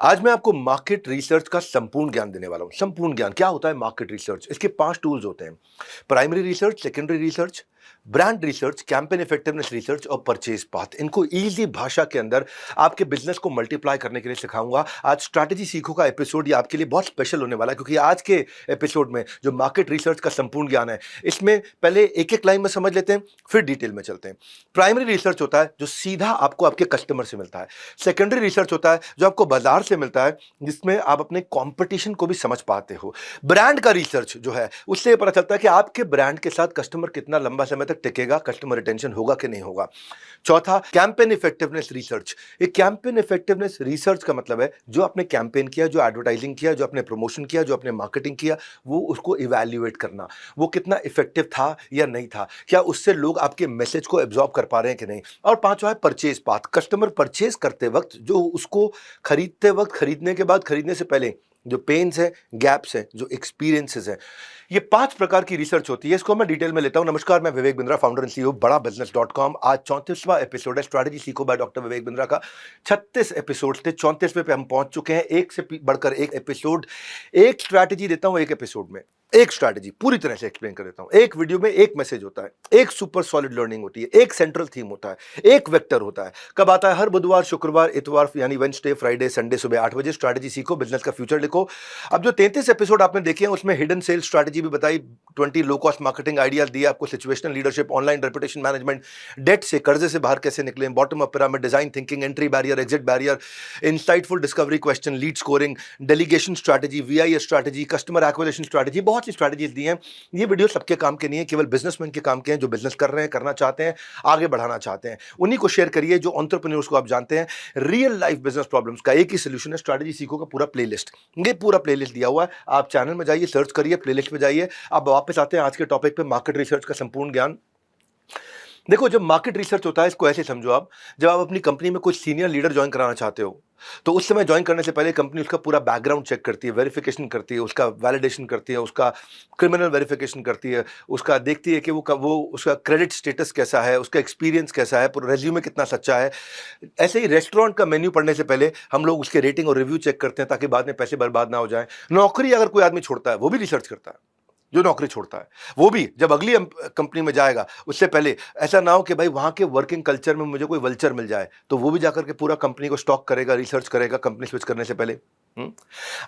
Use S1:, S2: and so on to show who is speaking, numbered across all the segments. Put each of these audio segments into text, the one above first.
S1: आज मैं आपको मार्केट रिसर्च का संपूर्ण ज्ञान देने वाला हूँ। संपूर्ण ज्ञान क्या होता है? मार्केट रिसर्च, इसके 5 टूल्स होते हैं। Primary research, secondary research, brand research, campaign effectiveness research और परचेज पाथ। इनको इजी भाषा के अंदर आपके बिजनेस को मल्टीप्लाई करने के लिए सिखाऊंगा। आज स्ट्रैटेजी सीखो का एपिसोड ये आपके लिए बहुत स्पेशल होने वाला है, क्योंकि आज के एपिसोड में जो मार्केट रिसर्च का संपूर्ण ज्ञान है, इसमें पहले एक एक लाइन में समझ लेते हैं, फिर डिटेल में चलते हैं। प्राइमरी रिसर्च होता है जो सीधा आपको आपके कस्टमर से मिलता है। सेकेंडरी रिसर्च होता है जो आपको बाजार से मिलता है, जिसमें आप अपने कंपटीशन को भी समझ पाते हो। ब्रांड का रिसर्च जो है, उससे पता चलता है कि आपके ब्रांड के साथ कस्टमर कितना लंबा समय तक टिकेगा, कस्टमर रिटेंशन होगा कि नहीं होगा। चौथा, कैंपेन इफेक्टिवनेस रिसर्च। ये कैंपेन इफेक्टिवनेस रिसर्च का मतलब है जो आपने कैंपेन किया, जो एडवर्टाइजिंग किया, जो आपने प्रमोशन किया, जो आपने मार्केटिंग किया, वो उसको इवैल्यूएट करना, वो कितना इफेक्टिव था या नहीं था, क्या उससे लोग आपके मैसेज को एब्जॉर्ब कर पा रहे हैं कि नहीं। और पांचवा है परचेज पाथ। कस्टमर परचेज करते वक्त, जो उसको खरीदते वक्त, खरीदने के बाद, खरीदने से पहले जो पेन्स है, गैप्स है, जो एक्सपीरियंसेस है, ये 5 प्रकार की रिसर्च होती है। इसको मैं डिटेल में लेता हूं। नमस्कार, मैं Vivek Bindra, founder and CEO बड़ा बिजनेस.com। आज 34वां एपिसोड है स्ट्रैटेजी सीखो बाय डॉक्टर विवेक बिंद्रा का। 36 एपिसोड थे, 34वें पे हम पहुंच चुके हैं। एक से बढ़कर एक एपिसोड, एक स्ट्रैटेजी देता हूं एक एपिसोड में, एक स्ट्रैटेजी पूरी तरह से एक्सप्लेन कर देता हूं। एक वीडियो में एक मैसेज होता है, एक सुपर सॉलिड लर्निंग होती है, एक सेंट्रल थीम होता है, एक वेक्टर होता है। कब आता है? हर बुधवार, शुक्रवार, इतवार, यानी वेडनेसडे, फ्राइडे, संडे सुबह 8 बजे। स्ट्रैटेजी सीखो, बिजनेस का फ्यूचर लिखो। अब जो 33 एपिसोड आपने देखे हैं, उसमें हिडन सेल्स स्ट्रैटेजी भी बताई, 20 लो कॉस्ट मार्केटिंग आइडियाज दिए आपको, situational leadership, online reputation management, debt से, कर्जे से बाहर कैसे निकलें, bottom up pyramid, design thinking, entry barrier, exit barrier, insightful discovery question, lead scoring, delegation strategy, VIS strategy, customer acquisition strategy, बहुत सी स्ट्रैटेजीज दी हैं। ये वीडियो सबके काम के नहीं है, केवल बिजनेसमैन के काम के हैं, जो बिजनेस कर रहे हैं, करना चाहते हैं, आगे बढ़ाना चाहते हैं। उन्हीं को शेयर करिए जो एंटरप्रेन्योर्स को आप जानते हैं। रियल लाइफ बिजनेस प्रॉब्लम्स का एक ही सॉल्यूशन है, स्ट्रैटेजी सीखो का पूरा प्लेलिस्ट। ये पूरा प्लेलिस्ट दिया हुआ है, आप चैनल में जाइए, सर्च करिए, प्लेलिस्ट में जाइए। अब वापस आते हैं आज के टॉपिक पे, मार्केट रिसर्च का संपूर्ण ज्ञान। देखो, जब मार्केट रिसर्च होता है, इसको ऐसे समझो आप, जब आप अपनी कंपनी में कोई सीनियर लीडर ज्वाइन कराना चाहते हो, तो उस समय ज्वाइन करने से पहले कंपनी उसका पूरा बैकग्राउंड चेक करती है, वेरिफिकेशन करती है, उसका वैलिडेशन करती है, उसका क्रिमिनल वेरिफिकेशन करती है, उसका देखती है कि वो उसका क्रेडिट स्टेटस कैसा है, उसका एक्सपीरियंस कैसा है, पूरा रेज्यूमे कितना सच्चा है। ऐसे ही रेस्टोरेंट का मेन्यू पढ़ने से पहले हम लोग उसके रेटिंग और रिव्यू चेक करते हैं, ताकि बाद में पैसे बर्बाद ना हो जाए। नौकरी अगर कोई आदमी छोड़ता है, वो भी रिसर्च करता है। जो नौकरी छोड़ता है, वो भी जब अगली कंपनी में जाएगा, उससे पहले ऐसा ना हो कि भाई वहां के वर्किंग कल्चर में मुझे कोई वल्चर मिल जाए, तो वो भी जाकर के पूरा कंपनी को स्टॉक करेगा, रिसर्च करेगा कंपनी स्विच करने से पहले। हम्म?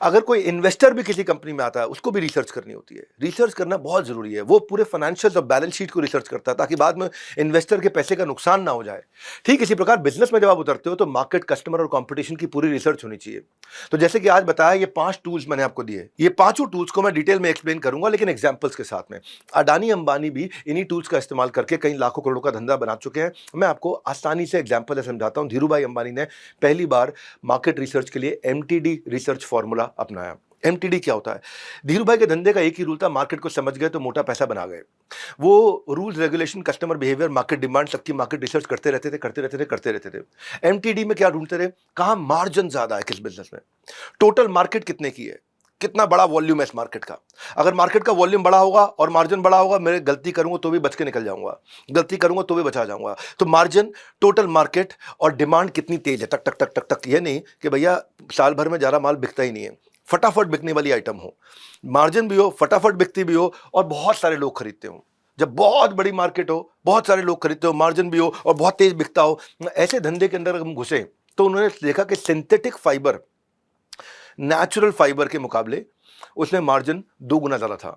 S1: अगर कोई इन्वेस्टर भी किसी कंपनी में आता है, उसको भी रिसर्च करनी होती है। रिसर्च करना बहुत जरूरी है। वो पूरे फाइनेंशियल और बैलेंस शीट को रिसर्च करता है, ताकि बाद में इन्वेस्टर के पैसे का नुकसान ना हो जाए। ठीक इसी प्रकार बिजनेस में जब आप उतरते हो, तो मार्केट, कस्टमर और कंपटीशन की पूरी रिसर्च होनी चाहिए। तो जैसे कि आज बताया, ये 5 टूल्स मैंने आपको दिए। ये पांचों टूल्स को मैं डिटेल में एक्सप्लेन करूंगा, लेकिन एग्जांपल्स के साथ में। अडानी अंबानी भी इन्हीं टूल्स का इस्तेमाल करके कई लाखों करोड़ों का धंधा बना चुके हैं। मैं आपको आसानी से एग्जांपल समझाता हूं। धीरूभाई अंबानी ने पहली बार मार्केट रिसर्च के लिए एमटीडी रिसर्च फॉर्मूला अपनाया। एमटीडी क्या होता है? धीरू भाई के धंधे का एक ही रूल था, मार्केट को समझ गए तो मोटा पैसा बना गए। वो rules, regulation, customer behaviour, market demand, सबकी मार्केट रिसर्च करते रहते थे, करते रहते थे, करते रहते थे। एमटीडी में क्या ढूंढते रहे? कहां मार्जिन ज्यादा है, किस बिजनेस में, टोटल मार्केट कितने की है, कितना बड़ा वॉल्यूम है इस मार्केट का। अगर मार्केट का वॉल्यूम बड़ा होगा और मार्जिन बड़ा होगा, मैं गलती करूंगा तो भी बच के निकल जाऊंगा, गलती करूंगा तो भी बचा जाऊंगा। तो मार्जिन, टोटल मार्केट और डिमांड कितनी तेज है, टक टक टक टक टक। ये नहीं कि भैया साल भर में ज्यादा माल बिकता ही नहीं है, फटाफट बिकने वाली आइटम हो, मार्जिन भी हो, फटाफट बिकती भी हो, और बहुत सारे लोग खरीदते हो। जब बहुत बड़ी मार्केट हो, बहुत सारे लोग खरीदते हो, मार्जिन भी हो और बहुत तेज बिकता हो, ऐसे धंधे के अंदर हम घुसे, तो उन्होंने देखा कि सिंथेटिक फाइबर नेचुरल फाइबर के मुकाबले उसमें मार्जिन 2 गुना ज्यादा था।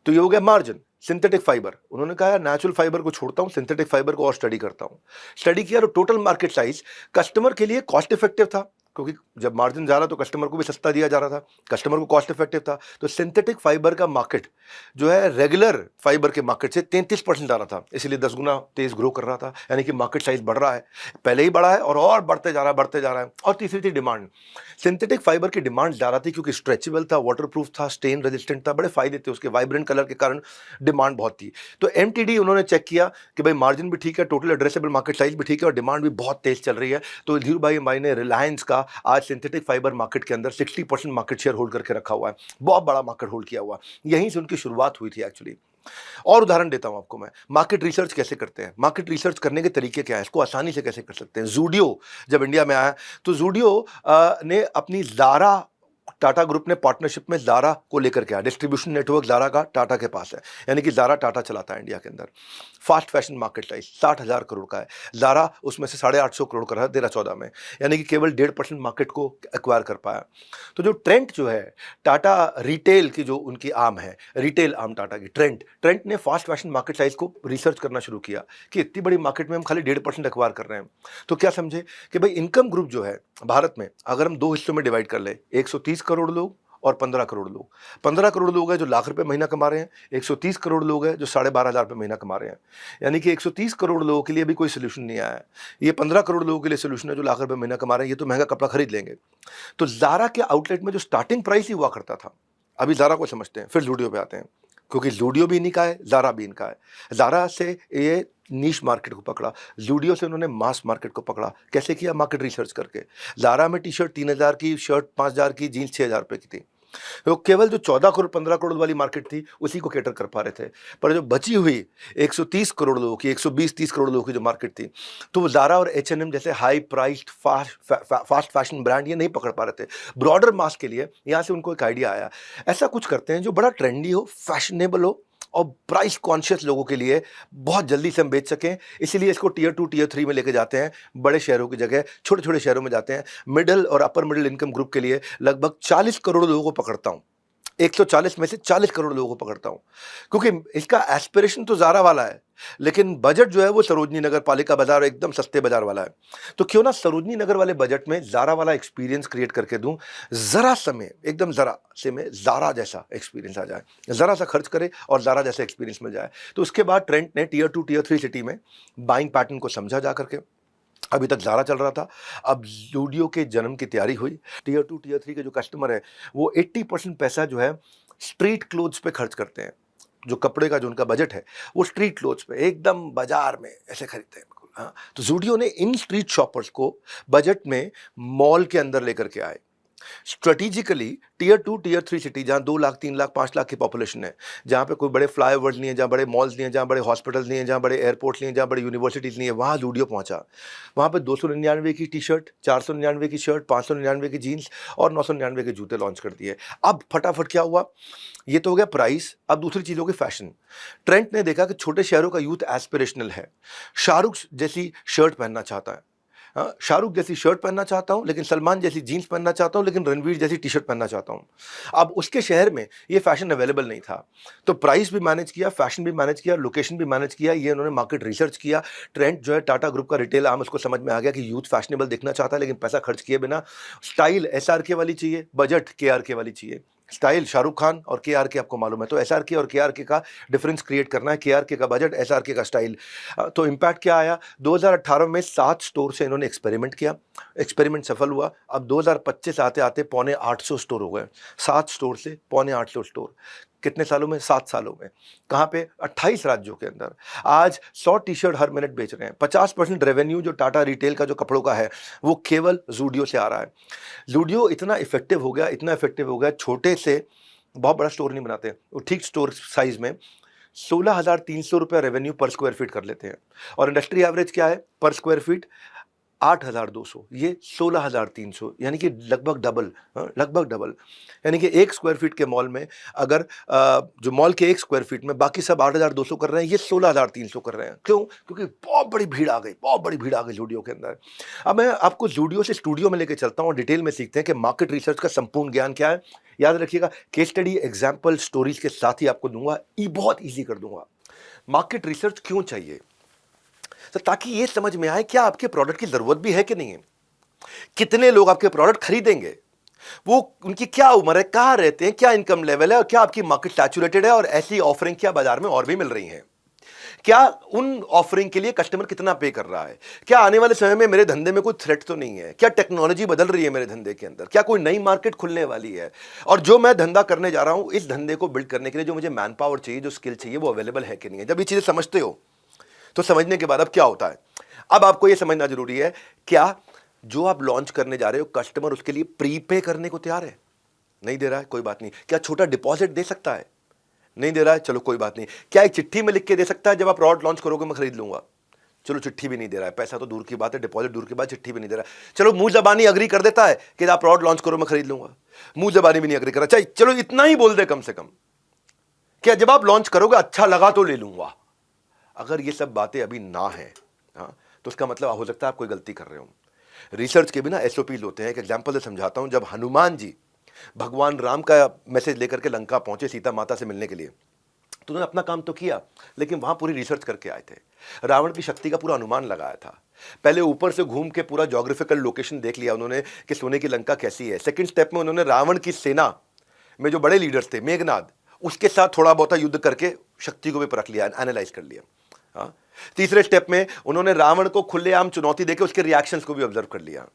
S1: तो ये हो गया मार्जिन, सिंथेटिक फाइबर। उन्होंने कहा नेचुरल फाइबर को छोड़ता हूं, सिंथेटिक फाइबर को और स्टडी करता हूं। स्टडी किया तो टोटल मार्केट साइज कस्टमर के लिए कॉस्ट इफेक्टिव था, क्योंकि जब मार्जिन जा रहा तो कस्टमर को भी सस्ता दिया जा रहा था, कस्टमर को कॉस्ट इफेक्टिव था। तो सिंथेटिक फाइबर का मार्केट जो है रेगुलर फाइबर के मार्केट से 33% आ रहा था, इसलिए 10 गुना तेज ग्रो कर रहा था। यानी कि मार्केट साइज बढ़ रहा है, पहले ही बढ़ा है और बढ़ते जा रहा है, बढ़ते जा रहा है। और तीसरी थी डिमांड। सिंथेटिक फाइबर की डिमांड ज्यादा थी, क्योंकि स्ट्रेचेबल था, वाटरप्रूफ था, स्टेन रेजिस्टेंट था, बड़े फायदे थे उसके, वाइब्रेंट कलर के कारण डिमांड बहुत थी। तो एमटीडी उन्होंने चेक किया कि भाई मार्जिन भी ठीक है, टोटल एड्रेसेबल मार्केट साइज भी ठीक है, और डिमांड भी बहुत तेज चल रही है। तो धीरू भाई अंबानी ने रिलायंस का आज सिंथेटिक फाइबर मार्केट के अंदर 60% मार्केट शेयर होल्ड करके रखा हुआ है, बहुत बड़ा मार्केट होल्ड किया हुआ। यहीं से उनकी शुरुआत हुई थी एक्चुअली। और उदाहरण देता हूं आपको मैं, मार्केट रिसर्च कैसे करते हैं, मार्केट रिसर्च करने के तरीके क्या है, इसको आसानी से कैसे कर सकते हैं। जूडियो जब इंडिया में आया तो जूडियो ने अपनी ज़ारा, टाटा ग्रुप ने पार्टनरशिप में ज़ारा को लेकर के आया। डिस्ट्रीब्यूशन नेटवर्क ज़ारा का टाटा के पास है, यानी कि ज़ारा टाटा चलाता है इंडिया के अंदर। Fast fashion market size 60,000 crore का है, ज़ारा उसमें से 850 करोड़ का रहा 13-14 में, यानी कि केवल 1.5% मार्केट को एक्वायर कर पाया। तो जो ट्रेंड जो है, टाटा रिटेल की जो उनकी आर्म है, रिटेल आर्म टाटा की, ट्रेंड ने फास्ट फैशन मार्केट साइज को रिसर्च करना शुरू किया कि इतनी बड़ी मार्केट में हम खाली 1.5% एक्वायर कर रहे हैं। तो क्या समझे कि भाई इनकम ग्रुप जो है भारत में, अगर हम दो हिस्सों में डिवाइड कर ले, 130 करोड़ लोग और 15 करोड़ लोग। 15 करोड़ लोग हैं जो लाख रुपए महीना कमा रहे हैं, 130 करोड़ लोग हैं जो 12,500 रुपए महीना कमा रहे हैं। यानी कि 130 करोड़ लोगों के लिए भी कोई सोल्यूशन नहीं आया है। ये 15 करोड़ लोगों के लिए सोल्यूशन है जो लाख रुपए महीना कमा रहे हैं, ये तो महंगा कपड़ा खरीद लेंगे। तो ज़ारा के आउटलेट में जो स्टार्टिंग प्राइस ही हुआ करता था, अभी ज़ारा को समझते हैं, फिर ज़ूडियो पे आते हैं, क्योंकि ज़ूडियो भी इन्हीं का है, ज़ारा भी इनका है। ज़ारा से ये नीश मार्केट को पकड़ा, ज़ूडियो से उन्होंने मास मार्केट को पकड़ा। कैसे किया? मार्केट रिसर्च करके। ज़ारा में टी-शर्ट 3,000 की, शर्ट 5,000 की, जीन्स 6,000 रुपए की थी। तो केवल जो 14 करोड़ 15 करोड़ वाली मार्केट थी उसी को कैटर कर पा रहे थे। पर जो बची हुई 130 करोड़ लोगों की, 120-30 करोड़ लोगों की जो मार्केट थी, तो वो ज़ारा और H&M जैसे high priced fast fashion brand ये नहीं पकड़ पा रहे थे। ब्रॉडर मास के लिए यहाँ से उनको एक आइडिया आया, ऐसा कुछ करते हैं जो बड़ा ट्रेंडी हो, फैशनेबल हो और प्राइस कॉन्शियस लोगों के लिए बहुत जल्दी से हम बेच सकें। इसीलिए इसको टियर 2 टियर 3 में लेके जाते हैं, बड़े शहरों की जगह छोटे छोटे शहरों में जाते हैं। मिडिल और अपर मिडिल इनकम ग्रुप के लिए लगभग 40 करोड़ लोगों को पकड़ता हूं, 140 में से 40 करोड़ लोगों को पकड़ता हूं, क्योंकि इसका एस्पिरेशन तो ज़ारा वाला है, लेकिन बजट जो है वो सरोजनी नगर पालिका बाजार एकदम सस्ते बाजार वाला है। तो क्यों ना सरोजनी नगर वाले बजट में ज़ारा वाला एक्सपीरियंस क्रिएट करके दूं, जरा समय, एकदम जरा से में ज़ारा जैसा एक्सपीरियंस आ जाए, जरा सा खर्च करे और ज़ारा जैसा एक्सपीरियंस मिल जाए। तो उसके बाद ट्रेंड ने टियर 2 टियर 3 सिटी में बाइंग पैटर्न को समझा जा करके, अभी तक ज़ारा चल रहा था, अब ज़ूडियो के जन्म की तैयारी हुई। टियर 2 टियर 3 के जो कस्टमर है वो 80% पैसा जो है स्ट्रीट क्लोथ्स पे खर्च करते हैं। जो कपड़े का जो उनका बजट है वो स्ट्रीट क्लोथ्स पे एकदम बाजार में ऐसे खरीदते हैं, बिल्कुल। हाँ, तो ज़ूडियो ने इन स्ट्रीट शॉपर्स को बजट में मॉल के अंदर लेकर के आए। स्ट्रेटेजिकली टियर 2 टियर 3 सिटी, जहां 2 लाख 3 लाख 5 लाख की पॉपुलेशन है, जहां पे कोई बड़े फ्लाईओवर्स नहीं है, जहां बड़े मॉल्स नहीं है, जहां बड़े हॉस्पिटल्स नहीं है, जहां बड़े एयरपोर्ट्स नहीं है, जहां बड़ी यूनिवर्सिटीज नहीं है, वहां ज़ूडियो पहुंचा। वहां पे 299 की टी शर्ट, 499 की शर्ट, 599 की जीन्स और 999 के जूते लॉन्च कर दिए। अब फटाफट क्या हुआ, ये तो हो गया प्राइस, अब दूसरी चीज होगी फैशन। ट्रेंड ने देखा कि छोटे शहरों का यूथ एस्पिरेशनल है, शाहरुख जैसी शर्ट पहनना चाहता है, हाँ, शाहरुख जैसी शर्ट पहनना चाहता हूं लेकिन सलमान जैसी जीन्स पहनना चाहता हूं, लेकिन रणवीर जैसी टी शर्ट पहनना चाहता हूं। अब उसके शहर में ये फैशन अवेलेबल नहीं था, तो प्राइस भी मैनेज किया, फैशन भी मैनेज किया, लोकेशन भी मैनेज किया, ये उन्होंने मार्केट रिसर्च किया। ट्रेंड जो है टाटा ग्रुप का रिटेल आर्म, उसको समझ में आ गया कि यूथ फैशनेबल दिखना चाहता है लेकिन पैसा खर्च किए बिना। स्टाइल SRK वाली चाहिए, बजट KRK वाली चाहिए। स्टाइल शाहरुख खान और KRK आपको मालूम है, तो SRK और KRK का डिफरेंस क्रिएट करना है, KRK का बजट, SRK का स्टाइल। तो इम्पैक्ट क्या आया, 2018 में 7 स्टोर से इन्होंने एक्सपेरिमेंट किया, एक्सपेरिमेंट सफल हुआ। अब 2025 आते आते पौने 800 स्टोर हो गए, 7 स्टोर से पौने 800 स्टोर। कितने सालों में? 7 सालों में। कहाँ पे? 28 राज्यों के अंदर। आज 100 टी शर्ट हर मिनट बेच रहे हैं। 50% रेवेन्यू जो टाटा रिटेल का जो कपड़ों का है वो केवल ज़ूडियो से आ रहा है। ज़ूडियो इतना इफेक्टिव हो गया, इतना इफेक्टिव हो गया, छोटे से बहुत बड़ा स्टोर नहीं बनाते, वो ठीक स्टोर साइज में 16,300 रुपये रेवेन्यू पर स्क्वायर फीट कर लेते हैं। और इंडस्ट्री एवरेज क्या है पर स्क्वायर फीट? 8,200, ये 16,300, यानी कि लगभग डबल, लगभग डबल। यानी कि 1 स्क्वायर फीट के मॉल में अगर जो मॉल के 1 स्क्वायर फीट में बाकी सब 8,200 कर रहे हैं, ये 16,300 कर रहे हैं। क्यों? क्योंकि बहुत बड़ी भीड़ आ गई, बहुत बड़ी भीड़ आ गई ज़ूडियो के अंदर। अब मैं आपको ज़ूडियो से स्टूडियो में लेके चलता हूँ और डिटेल में सीखते हैं कि मार्केट रिसर्च का संपूर्ण ज्ञान क्या है। याद रखिएगा, केस स्टडी, एग्जाम्पल, स्टोरीज के साथ ही आपको दूंगा, बहुत ईजी कर दूंगा। मार्केट रिसर्च क्यों चाहिए? तो ताकि ये समझ में आए क्या आपके प्रोडक्ट की जरूरत भी है कि नहीं है, कितने लोग आपके प्रोडक्ट खरीदेंगे, वो उनकी क्या उम्र है, कहां रहते हैं, क्या इनकम लेवल है, और क्या आपकी मार्केट सैचुरेटेड है, और ऐसी ऑफरिंग क्या बाजार में और भी मिल रही हैं, क्या उन ऑफरिंग के लिए कस्टमर कितना पे कर रहा है, क्या आने वाले समय में मेरे धंधे में कोई थ्रेट तो नहीं है, क्या टेक्नोलॉजी बदल रही है मेरे धंधे के अंदर, क्या कोई नई मार्केट खुलने वाली है, और जो मैं धंधा करने जा रहा हूं इस धंधे को बिल्ड करने के लिए जो मुझे मैन पावर चाहिए, जो स्किल चाहिए, वो अवेलेबल है कि नहीं है। जब ये चीजें समझते हो तो समझने के बाद अब क्या होता है, अब आपको यह समझना जरूरी है, क्या जो आप लॉन्च करने जा रहे हो कस्टमर उसके लिए प्रीपे करने को तैयार है? नहीं दे रहा है, कोई बात नहीं। क्या छोटा डिपॉजिट दे सकता है? नहीं दे रहा है, चलो कोई बात नहीं। क्या एक चिट्ठी में लिख के दे सकता है जब आप प्रोडक्ट लॉन्च करोगे मैं खरीद लूंगा? चलो चिट्ठी भी नहीं दे रहा है, पैसा तो दूर की बात है, डिपॉजिट दूर की बात, चिट्ठी भी नहीं दे रहा है। चलो मुंह जबानी अग्री कर देता है कि आप प्रोडक्ट लॉन्च करो मैं खरीद लूंगा, मुंह जबानी भी नहीं अग्री करा, चाहिए चलो इतना ही बोल दे कम से कम, क्या जब आप लॉन्च करोगे अच्छा लगा तो ले लूंगा। अगर ये सब बातें अभी ना है, हाँ, तो उसका मतलब हो सकता है आप कोई गलती कर रहे हो। रिसर्च के भी ना एसओपीज होते हैं। एक एग्जांपल से समझाता हूं। जब हनुमान जी भगवान राम का मैसेज लेकर के लंका पहुंचे सीता माता से मिलने के लिए, तो उन्होंने अपना काम तो किया, लेकिन वहां पूरी रिसर्च करके आए थे। रावण की शक्ति का पूरा अनुमान लगाया था। पहले ऊपर से घूम के पूरा ज्योग्राफिकल लोकेशन देख लिया उन्होंने कि सोने की लंका कैसी है। सेकंड स्टेप में उन्होंने रावण की सेना में जो बड़े लीडर्स थे, मेघनाद, उसके साथ थोड़ा बहुत युद्ध करके शक्ति को भी परख लिया, एनालाइज कर लिया। हाँ, तीसरे स्टेप में उन्होंने रावण को खुलेआम चुनौती देकर उसके रिएक्शंस को भी ऑब्जर्व कर लिया।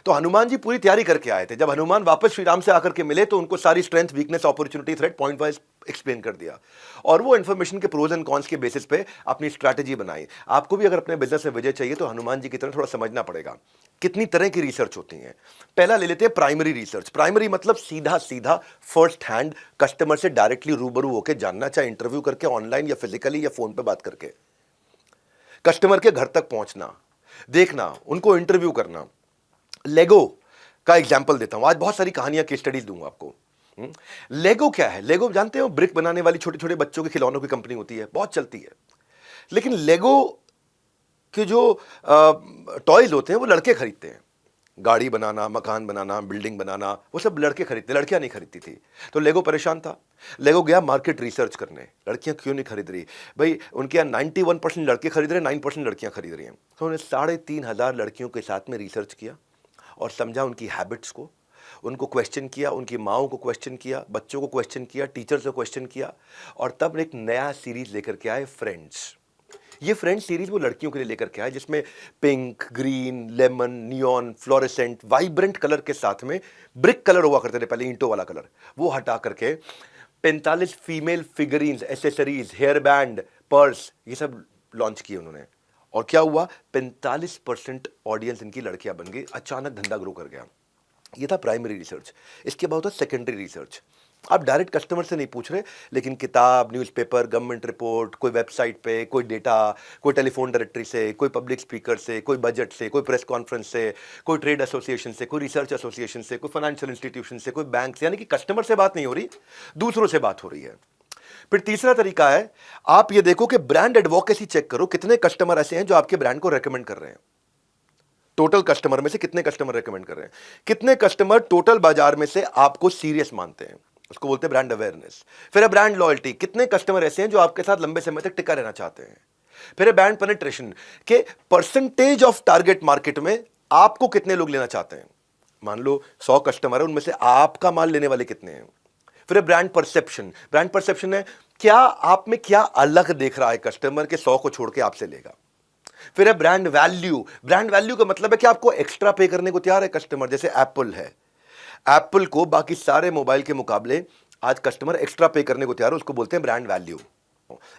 S1: तो हनुमान जी पूरी तैयारी करके आए थे। जब हनुमान वापस श्री राम से आकर के मिले तो उनको सारी strength, weakness, opportunity, threat point wise explain कर दिया, और वो इंफॉर्मेशन के प्रोज एंड कॉन्स के बेसिस पे अपनी स्ट्रैटेजी बनाई। आपको भी अगर अपने बिजनेस में विजय चाहिए तो हनुमान जी की तरह थोड़ा समझना पड़ेगा कितनी तरह की रिसर्च होती है। पहला ले लेते हैं प्राइमरी रिसर्च। प्राइमरी मतलब सीधा सीधा फर्स्ट हैंड कस्टमर से डायरेक्टली रूबरू होकर जानना, चाहे इंटरव्यू करके, ऑनलाइन या फिजिकली या फोन पे बात करके, कस्टमर के घर तक पहुंचना, देखना, उनको इंटरव्यू करना। लेगो का एग्जाम्पल देता हूं, आज बहुत सारी कहानियां, केस स्टडीज दूंगा आपको। लेगो क्या है? लेगो जानते हो, ब्रिक बनाने वाली छोटे छोटे बच्चों के खिलौनों की कंपनी होती है, बहुत चलती है। लेकिन लेगो के जो टॉयज होते हैं वो लड़के खरीदते हैं। गाड़ी बनाना, मकान बनाना, बिल्डिंग बनाना, वो सब लड़के खरीदते, लड़कियां नहीं खरीदती थी। तो लेगो परेशान था। लेगो गया मार्केट रिसर्च करने, लड़कियां क्यों नहीं खरीद रही भाई? उनके यहाँ 91% लड़के खरीद रहे, 9% लड़कियां खरीद रही हैं। तो उन्होंने 3,500 लड़कियों के साथ में रिसर्च किया और समझा उनकी हैबिट्स को, उनको क्वेश्चन किया, उनकी माओं को क्वेश्चन किया, बच्चों को क्वेश्चन किया, टीचर्स को क्वेश्चन किया, और तब एक नया सीरीज लेकर के आए, फ्रेंड्स। ये फ्रेंड्स सीरीज वो लड़कियों के लिए लेकर के आए जिसमें pink, green, lemon, neon, fluorescent, vibrant colour के साथ में ब्रिक कलर हुआ करते थे पहले, ईंटों वाला कलर, वो हटा करके 45 female figurines, accessories, hair band, purse, ये सब लॉन्च किए उन्होंने। और क्या हुआ? 45% ऑडियंस इनकी लड़कियां बन गई, अचानक धंधा ग्रो कर गया। ये था प्राइमरी रिसर्च। इसके बाद होता सेकेंडरी रिसर्च। आप डायरेक्ट कस्टमर से नहीं पूछ रहे, लेकिन किताब, न्यूज़पेपर, गवर्नमेंट रिपोर्ट, कोई वेबसाइट पे, कोई डेटा, कोई टेलीफोन डायरेक्टरी से, कोई पब्लिक स्पीकर से, कोई बजट से, कोई प्रेस कॉन्फ्रेंस से, कोई ट्रेड एसोसिएशन से, कोई रिसर्च एसोसिएशन से, कोई फाइनेंशियल इंस्टीट्यूशन से, कोई बैंक से। यानी कि कस्टमर से बात नहीं हो रही, दूसरों से बात हो रही है। फिर तीसरा तरीका है, आप ये देखो कि ब्रांड एडवोकेसी चेक करो, कितने कस्टमर ऐसे हैं जो आपके ब्रांड को रेकमेंड कर रहे हैं। टोटल कस्टमर में से कितने कस्टमर रेकमेंड कर रहे हैं, कितने कस्टमर टोटल बाजार में से आपको सीरियस मानते हैं, उसको बोलते हैं ब्रांड अवेयरनेस। फिर है ब्रांड लॉयल्टी, कितने कस्टमर ऐसे हैं जो आपके साथ लंबे समय तक टिका रहना चाहते हैं। फिर है ब्रांड पेनिट्रेशन, के परसेंटेज ऑफ टारगेट मार्केट में आपको कितने लोग लेना चाहते हैं। मान लो 100 कस्टमर है, उनमें से आपका माल लेने वाले कितने हैं। फिर है ब्रांड परसेप्शन। ब्रांड परसेप्शन है क्या आप में क्या अलग देख रहा है कस्टमर के 100 को छोड़ के आपसे लेगा। फिर है ब्रांड वैल्यू। ब्रांड वैल्यू का मतलब है कि आपको एक्स्ट्रा पे करने को तैयार है कस्टमर। जैसे एप्पल है, एप्पल को बाकी सारे मोबाइल के मुकाबले आज कस्टमर एक्स्ट्रा पे करने को तैयार है, उसको बोलते हैं ब्रांड वैल्यू।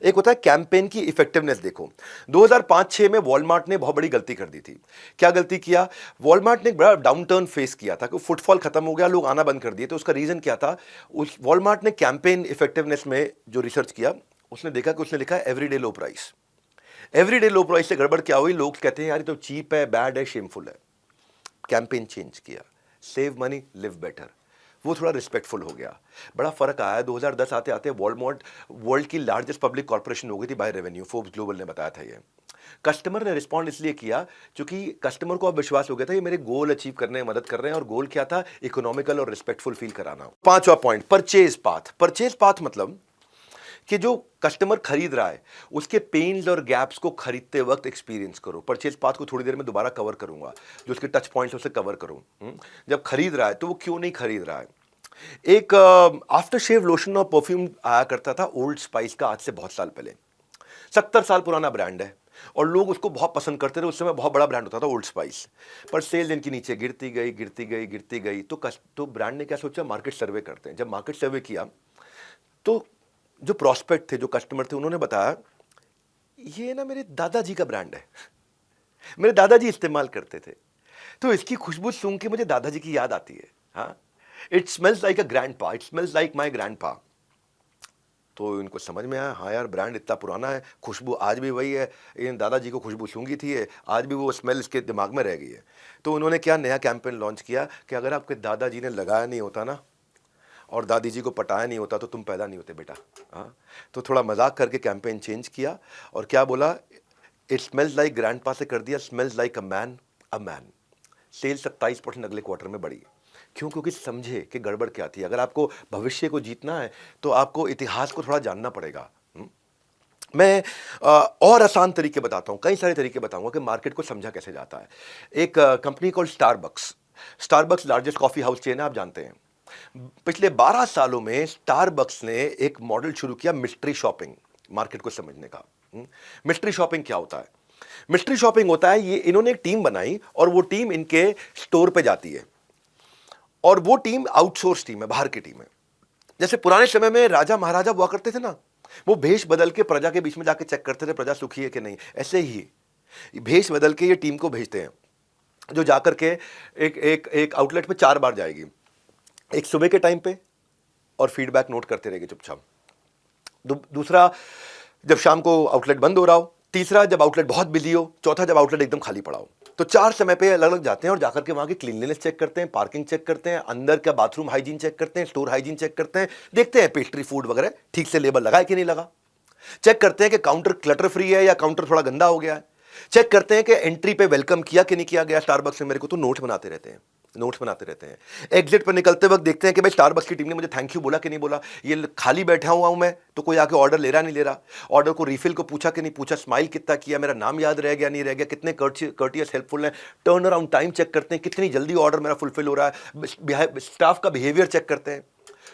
S1: एक होता है कैंपेन की इफेक्टिवनेस। देखो 2005-6 में वॉलमार्ट ने बहुत बड़ी गलती कर दी थी। क्या गलती किया? वॉलमार्ट ने एक बड़ा डाउनटर्न फेस किया था कि फुटफॉल खत्म हो गया, लोग आना बंद कर दिए। तो उसका रीजन क्या था? उस वॉलमार्ट ने कैंपेन इफेक्टिवनेस में जो रिसर्च किया, उसने देखा कि उसने लिखा है एवरीडे लो प्राइस। एवरीडे लो प्राइस से गड़बड़ क्या हुई? लोग कहते हैं यार ये तो चीप है, बैड है, शेमफुल है। कैंपेन चेंज किया, सेव मनी लिव बेटर, वो थोड़ा रिस्पेक्टफुल हो गया। बड़ा फर्क आया। 2010 आते आते वॉलमार्ट वर्ल्ड की लार्जेस्ट पब्लिक कॉर्पोरेशन हो गई थी बाय रेवेन्यू, फोर्ब्स ग्लोबल ने बताया था ये। कस्टमर ने रिस्पॉन्ड इसलिए किया क्योंकि कस्टमर को अब विश्वास हो गया था ये मेरे गोल अचीव करने में मदद कर रहे हैं, और गोल क्या था? इकोनॉमिकल और रिस्पेक्टफुल फील कराना। पांचवा point, purchase path. Purchase path मतलब कि जो कस्टमर खरीद रहा है उसके पेन्स और गैप्स को खरीदते वक्त एक्सपीरियंस करो। परचेज पाथ को थोड़ी देर में दोबारा कवर करूंगा, जो उसके टच पॉइंट्स उसे कवर करूं। जब खरीद रहा है तो वो क्यों नहीं खरीद रहा है। एक आफ्टर शेव लोशन और परफ्यूम आया करता था ओल्ड स्पाइस का, आज से बहुत साल पहले। 70 साल पुराना ब्रांड है और लोग उसको बहुत पसंद करते थे। उस समय बहुत बड़ा ब्रांड होता था ओल्ड स्पाइस, पर सेल्स इनकी नीचे गिरती गई गिरती गई गिरती गई। तो ब्रांड ने क्या सोचा? मार्केट सर्वे करते हैं। जब मार्केट सर्वे किया तो जो प्रॉस्पेक्ट थे, जो कस्टमर थे, उन्होंने बताया ये ना मेरे दादाजी का ब्रांड है, मेरे दादाजी इस्तेमाल करते थे, तो इसकी खुशबू सूंघ के मुझे दादाजी की याद आती है। हाँ, it smells like a grandpa, it smells like my grandpa. तो इनको समझ में आया, हाँ यार ब्रांड इतना पुराना है, खुशबू आज भी वही है, इन दादाजी को खुशबू सूंघी थी है, आज भी वो स्मेल इसके दिमाग में रह गई है। तो उन्होंने क्या नया कैंपेन लॉन्च किया कि अगर आपके दादाजी ने लगाया नहीं होता ना और दादी जी को पटाया नहीं होता तो तुम पैदा नहीं होते बेटा। हाँ, तो थोड़ा मजाक करके कैंपेन चेंज किया और क्या बोला, इट स्मेल्स लाइक ग्रैंडपा से कर दिया smells like a man. Sale 27% अगले क्वार्टर में बढ़ी। क्यों? क्योंकि समझे कि गड़बड़ क्या थी। अगर आपको भविष्य को जीतना है तो आपको इतिहास को थोड़ा जानना पड़ेगा। मैं और आसान तरीके बताता हूँ, कई सारे तरीके बताऊंगा कि मार्केट को समझा कैसे जाता है। एक company called Starbucks largest coffee house chain है, आप जानते हैं। पिछले 12 सालों में स्टारबक्स ने एक मॉडल शुरू किया मिस्ट्री शॉपिंग, मार्केट को समझने का। मिस्ट्री शॉपिंग क्या होता है? मिस्ट्री शॉपिंग होता है, ये इन्होंने एक टीम बनाई और वो टीम इनके स्टोर पे जाती है और वो टीम आउटसोर्स टीम है, बाहर की टीम है। जैसे पुराने समय में राजा महाराजा हुआ करते थे ना, वो भेष बदल के प्रजा के बीच में जाके चेक करते थे प्रजा सुखी है कि नहीं। ऐसे ही भेष बदल के ये टीम को भेजते हैं जो जाकर के एक आउटलेट पे 4 बार जाएगी, एक सुबह के टाइम पे और फीडबैक नोट करते रहेगी चुपचाप। दूसरा जब शाम को आउटलेट बंद हो रहा हो, तीसरा जब आउटलेट बहुत बिजी हो, चौथा जब आउटलेट एकदम खाली पड़ा हो। तो 4 समय पे अलग अलग जाते हैं और जाकर के वहां की क्लीनलीनेस चेक करते हैं, पार्किंग चेक करते हैं, अंदर का बाथरूम हाइजीन चेक करते हैं, स्टोर हाइजीन चेक करते हैं, देखते हैं पेस्ट्री फूड वगैरह ठीक से लेबल लगा है कि नहीं लगा, चेक करते हैं कि काउंटर क्लटर फ्री है या काउंटर थोड़ा गंदा हो गया है, चेक करते हैं कि एंट्री पे वेलकम किया कि नहीं किया गया स्टारबक्स में मेरे को। तो नोट्स बनाते रहते हैं। एग्जिट पर निकलते वक्त देखते हैं कि भाई स्टारबक्स की टीम ने मुझे थैंक यू बोला कि नहीं बोला, ये खाली बैठा हुआ हूं मैं तो कोई आके ऑर्डर ले रहा नहीं ले रहा, ऑर्डर को रिफिल को पूछा कि नहीं पूछा, स्माइल कितना किया, मेरा नाम याद रह गया नहीं रह गया, कितने कर्टियस हेल्पफुल है, टर्न अराउंड टाइम चेक करते हैं, कितनी जल्दी ऑर्डर मेरा फुलफिल हो रहा है, स्टाफ का बिहेवियर चेक करते हैं।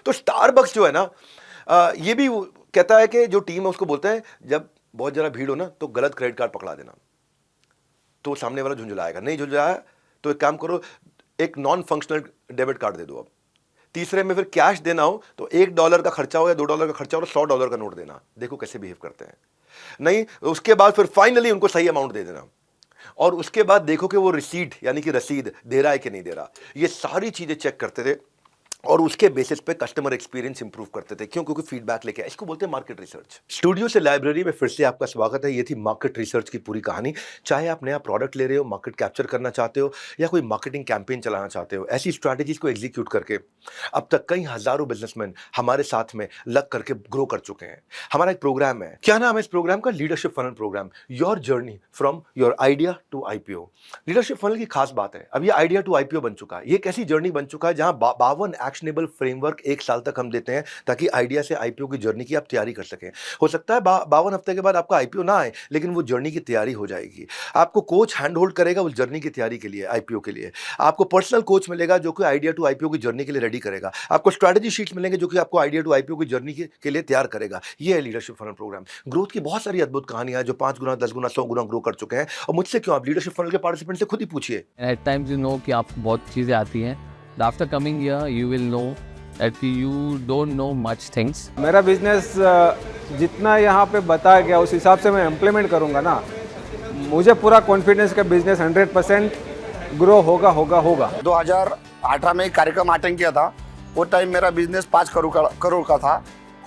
S1: तो स्टारबक्स जो है ना, ये भी कहता है कि जो टीम है उसको बोलते हैं जब बहुत ज़्यादा भीड़ हो ना तो गलत क्रेडिट कार्ड पकड़ा देना, तो सामने वाला झुंझुलाएगा, नहीं झुंझुलाया तो एक काम करो, एक नॉन फंक्शनल डेबिट कार्ड दे दो। अब तीसरे में फिर कैश देना हो तो $1 का खर्चा हो या $2 का खर्चा हो तो $100 का नोट देना, देखो कैसे बिहेव करते हैं। नहीं उसके बाद फिर फाइनली उनको सही अमाउंट दे देना और उसके बाद देखो कि वो रिसीट यानी कि रसीद दे रहा है कि नहीं दे रहा। ये सारी चीजें चेक करते थे और उसके बेसिस पे कस्टमर एक्सपीरियंस इंप्रूव करते थे। क्यों? क्योंकि फीडबैक लेके, इसको बोलते हैं मार्केट रिसर्च। स्टूडियो से लाइब्रेरी में फिर से आपका स्वागत है। ये थी मार्केट रिसर्च की पूरी कहानी। चाहे आप नया प्रोडक्ट ले रहे हो, मार्केट कैप्चर करना चाहते हो या कोई मार्केटिंग कैंपेन चलाना चाहते हो, ऐसी स्ट्रैटेजीज को एग्जीक्यूट करके अब तक कई हजारों बिजनेसमैन हमारे साथ में लग करके ग्रो कर चुके हैं। हमारा एक प्रोग्राम है, क्या नाम है इस प्रोग्राम का? Leadership funnel programme, your journey from your idea to IPO. Leadership funnel की खास बात है, अब ये आइडिया टू आईपीओ बन चुका है। ये एक ऐसी जर्नी बन चुका है जहां 52 एक्शनेबल फ्रेमवर्क 1 साल तक हम देते हैं ताकि आइडिया से आईपीओ की जर्नी की आप तैयारी कर सकें। हो सकता है 52 हफ्ते के बाद आपका आईपीओ ना आए, लेकिन वो जर्नी की तैयारी हो जाएगी। आपको कोच हैंड होल्ड करेगा उस जर्नी की तैयारी के लिए, आईपीओ के लिए। आपको पर्सनल कोच मिलेगा जो कि आइडिया टू आईपीओ की जर्नी के लिए रेडी करेगा। आपको स्ट्रैटेजी शीट्स मिलेंगे जो कि आपको आइडिया टू आईपीओ की जर्नी के लिए तैयार करेगा। ये है लीडरशिप फनल प्रोग्राम। ग्रोथ की बहुत सारी अद्भुत कहानियां जो 5 गुना 10 गुना 100 गुना ग्रो कर चुके हैं। और मुझसे क्यों, आप लीडरशिप फनल के पार्टिसिपेंट से खुद ही पूछिए।
S2: एट टाइम्स यू नो कि आपको बहुत चीज़ें आती हैं, after coming here you will know that you don't know much things.
S3: मेरा बिजनेस जितना यहाँ पे बताया गया उस हिसाब से मैं इम्प्लीमेंट करूँगा ना, मुझे पूरा कॉन्फिडेंस का बिजनेस 100% ग्रो होगा।
S4: 2018 में एक कार्यक्रम अटेंड किया था, वो टाइम मेरा बिजनेस 5 करोड़ का था।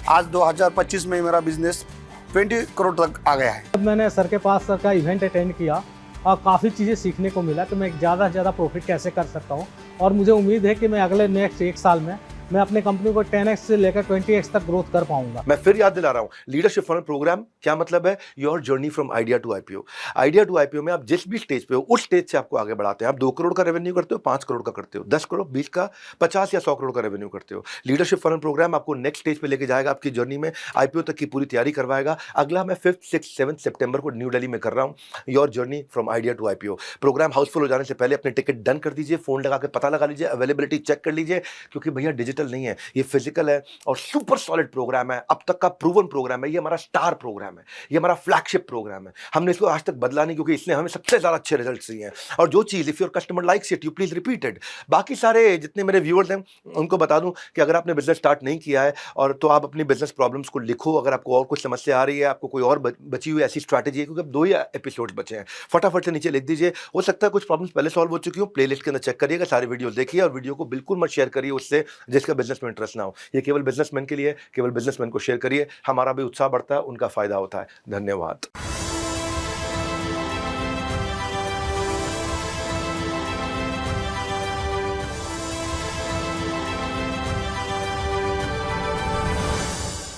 S4: आज 2025 में मेरा बिजनेस 20 करोड़ तक आ गया है।
S5: जब मैंने सर के पास सर का इवेंट अटेंड किया और काफ़ी चीज़ें सीखने को मिला कि मैं ज़्यादा से ज़्यादा प्रॉफिट कैसे कर सकता हूँ। और मुझे उम्मीद है कि मैं अगले नेक्स्ट 1 साल में मैं अपनी कंपनी को 10x से लेकर 20x तक ग्रोथ कर पाऊंगा।
S1: मैं फिर याद दिला रहा हूं, लीडरशिप फनल प्रोग्राम क्या मतलब है? Your journey from idea to IPO. Idea to IPO में आप जिस भी स्टेज पे हो उस स्टेज से आपको आगे बढ़ाते हैं। आप 2 करोड़ का रेवेन्यू करते हो, 5 करोड़ का करते हो, 10 करोड़, 20 का, 50 या 100 करोड़ का रेवेन्यू करते हो। लीडरशिप फनल प्रोग्राम आपको नेक्स्ट स्टेज पे लेके जाएगा, आपकी जर्नी में आईपीओ तक की पूरी तैयारी करवाएगा। अगला मैं 5, 6, 7 सितंबर को न्यू दिल्ली में कर रहा हूँ, your journey from idea to IPO. Programme housefull हो जाने से पहले अपने टिकट डन कर दीजिए, फोन लगा के पता लगा लीजिए, अवेलेबिलिटी चेक कर लीजिए, क्योंकि भैया डिजिटल नहीं है, ये फिजिकल है और सुपर सॉलिड प्रोग्राम है। अब तक का प्रूवन प्रोग्राम है, ये हमारा स्टार प्रोग्राम है, ये हमारा फ्लैगशिप प्रोग्राम है। हमने इसको आज तक बदला नहीं क्योंकि इसने हमें सबसे ज्यादा अच्छे रिजल्ट्स दिए हैं। और जो चीज if your customer likes it you please repeat it. बाकी सारे जितने मेरे व्यूअर्स हैं उनको बता दूं कि अगर आपने बिजनेस स्टार्ट नहीं किया है और तो आप अपनी बिजनेस प्रॉब्लम्स को लिखो। अगर आपको और कुछ समस्या आ रही है, आपको कोई और बची हुई ऐसी स्ट्रैटेजी है, क्योंकि अब 2 ही एपिसोड्स बचे हैं, फटाफट से नीचे लिख दीजिए। हो सकता है कुछ प्रॉब्लम्स पहले सॉल्व हो चुकी हो, प्लेलिस्ट के अंदर चेक करिएगा, सारे वीडियो देखिए और वीडियो को बिल्कुल मत शेयर करिए उससे जिसका का बिजनेस में इंटरेस्ट ना हो। ये केवल बिजनेसमैन के लिए, केवल बिजनेसमैन को शेयर करिए, हमारा भी उत्साह बढ़ता है, उनका फायदा होता है। धन्यवाद।